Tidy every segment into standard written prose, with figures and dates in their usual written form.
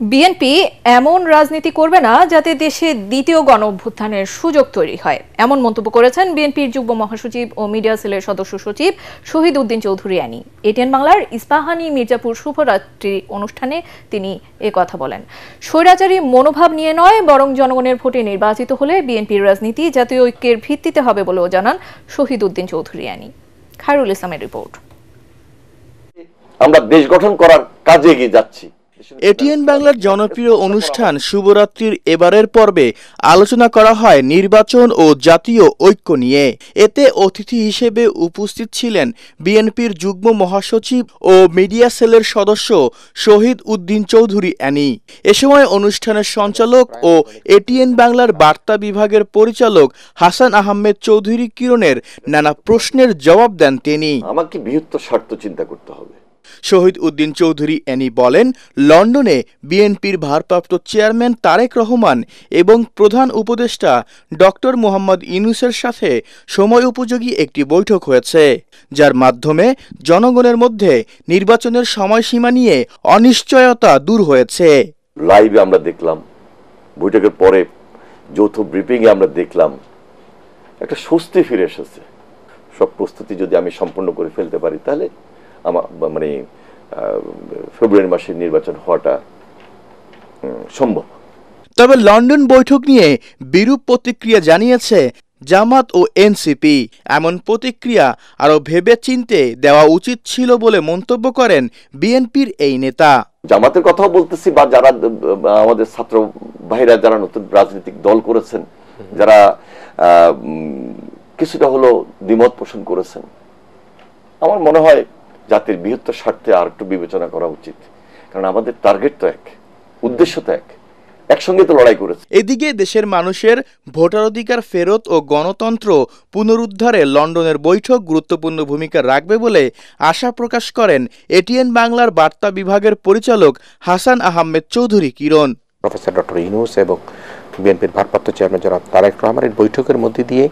BNP এমন রাজনীতি করবে না যাতে দেশে দ্বিতীয় গণঅভ্যুত্থানের সুযোগ তৈরি হয়, এমন মন্তব্য করেছেন বিএনপির যুগ্ম মহাসচিব ও মিডিয়া সেলের সদস্য সচিব শহীদ উদ্দিন চৌধুরী অ্যানি। এটিএন বাংলার ইস্পাহানী মির্জাপুর শুভরাত্রি অনুষ্ঠানে তিনি কথা বলেন। স্বৈরাচারী মনোভাব নিয়ে নয়, বরং জনগণের ভোটে নির্বাচিত হলে বিএনপির রাজনীতি জাতীয় ঐক্যের ভিত্তিতে হবে বলেও জানান শহীদ উদ্দিন চৌধুরী অ্যানি। খায়রুল ইসলামের রিপোর্ট। আমরা দেশ গঠন করার কাজে এগিয়ে যাচ্ছি। এটিএন বাংলার জনপ্রিয় অনুষ্ঠান শুভরাত্রির এবারের পর্বে আলোচনা করা হয় নির্বাচন ও জাতীয় ঐক্য নিয়ে। এতে অতিথি হিসেবে উপস্থিত ছিলেন বিএনপির যুগ্ম মহাসচিব ও মিডিয়া সেলের সদস্য শহীদ উদ্দিন চৌধুরী অ্যানি। এ সময় অনুষ্ঠানের সঞ্চালক ও এটিএন বাংলার বার্তা বিভাগের পরিচালক হাসান আহমেদ চৌধুরী কিরণের নানা প্রশ্নের জবাব দেন তিনি। আমাকে বৃহত্তর স্বার্থ চিন্তা করতে হবে। শহীদ উদ্দিন চৌধুরী অ্যানি বলেন, লন্ডনে বিএনপির ভারপ্রাপ্ত চেয়ারম্যান তারেক রহমান এবং প্রধান উপদেষ্টা ডক্টর মোহাম্মদ ইউনূসের সাথে সময় উপযোগী একটি বৈঠক হয়েছে, যার মাধ্যমে জনগণের মধ্যে নির্বাচনের সময়সীমা নিয়ে অনিশ্চয়তা দূর হয়েছে। লাইভে আমরা দেখলাম, বৈঠকের পরে যৌথ ব্রিফিংয়ে আমরা দেখলাম একটা স্বস্তি ফিরে এসেছে। সব প্রস্তুতি যদি আমি সম্পন্ন করে ফেলতে পারি তাহলে আমার ফেব্রুয়ারি মাসে নির্বাচন হওয়াটা সম্ভব। তবে লন্ডন বৈঠক নিয়ে বিরূপ প্রতিক্রিয়া জানিয়েছে জামাত ও এনসিপি। এমন প্রতিক্রিয়া আরো ভেবে চিনতে দেওয়া উচিত ছিল বলে মন্তব্য করেন বিএনপির এই নেতা। জামাতের কথাও বলতেছি, বা যারা আমাদের ছাত্র ভাইরা যারা নতুন রাজনৈতিক দল করেছেন, যারা কিছুটা হলো দ্বিমত পোষণ করেছেন, আমার মনে হয় জাতির বৃহত্তর স্বার্থে আর একটু বিবেচনা করা উচিত। কারণ আমাদের টার্গেট তো এক, উদ্দেশ্য তো এক, একসঙ্গে তো লড়াই করেছে। এদিকে দেশের মানুষের ভোটাধিকার ফেরত ও গণতন্ত্র পুনরুদ্ধারে লন্ডনের বৈঠক গুরুত্বপূর্ণ ভূমিকা রাখবে বলে আশা প্রকাশ করেন এটিএন বাংলার বার্তা বিভাগের পরিচালক হাসান আহমেদ চৌধুরী কিরণ। প্রফেসর ডক্টর ইউনূস এবং বিএনপির ভারপ্রাপ্ত চেয়ারম্যান জনাব তারেক রহমানের বৈঠকের মধ্যে দিয়ে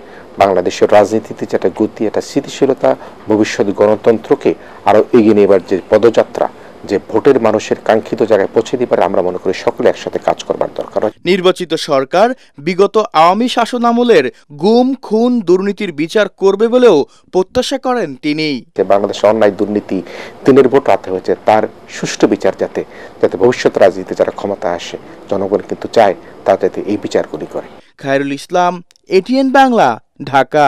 বাংলাদেশের রাজনীতিতে যেটা গতি, একটা স্থিতিশীলতা, ভবিষ্যৎ গণতন্ত্রকে আরো এগিয়ে নেবার যে পদযাত্রা, যে ভোটের মানুষের কাঙ্ক্ষিত জায়গায় পৌঁছে দিতে পারে, আমরা মনে করি সকলে একসাথে কাজ করবার দরকার। নির্বাচিত সরকার বিগত আওয়ামী শাসনামলের গুম, খুন, দুর্নীতির বিচার করবে বলেও প্রত্যাশা করেন তিনি। বাংলাদেশে অন্যায়, দুর্নীতি, দিনের ভোট রাতে হয়েছে, তার সুষ্ঠু বিচার যাতে ভবিষ্যৎ রাজনীতিতে যারা ক্ষমতা আসে, জনগণ কিন্তু চায় তারা যাতে এই বিচারগুলি করে। খায়রুল ইসলাম, এটিএন বাংলা, ঢাকা।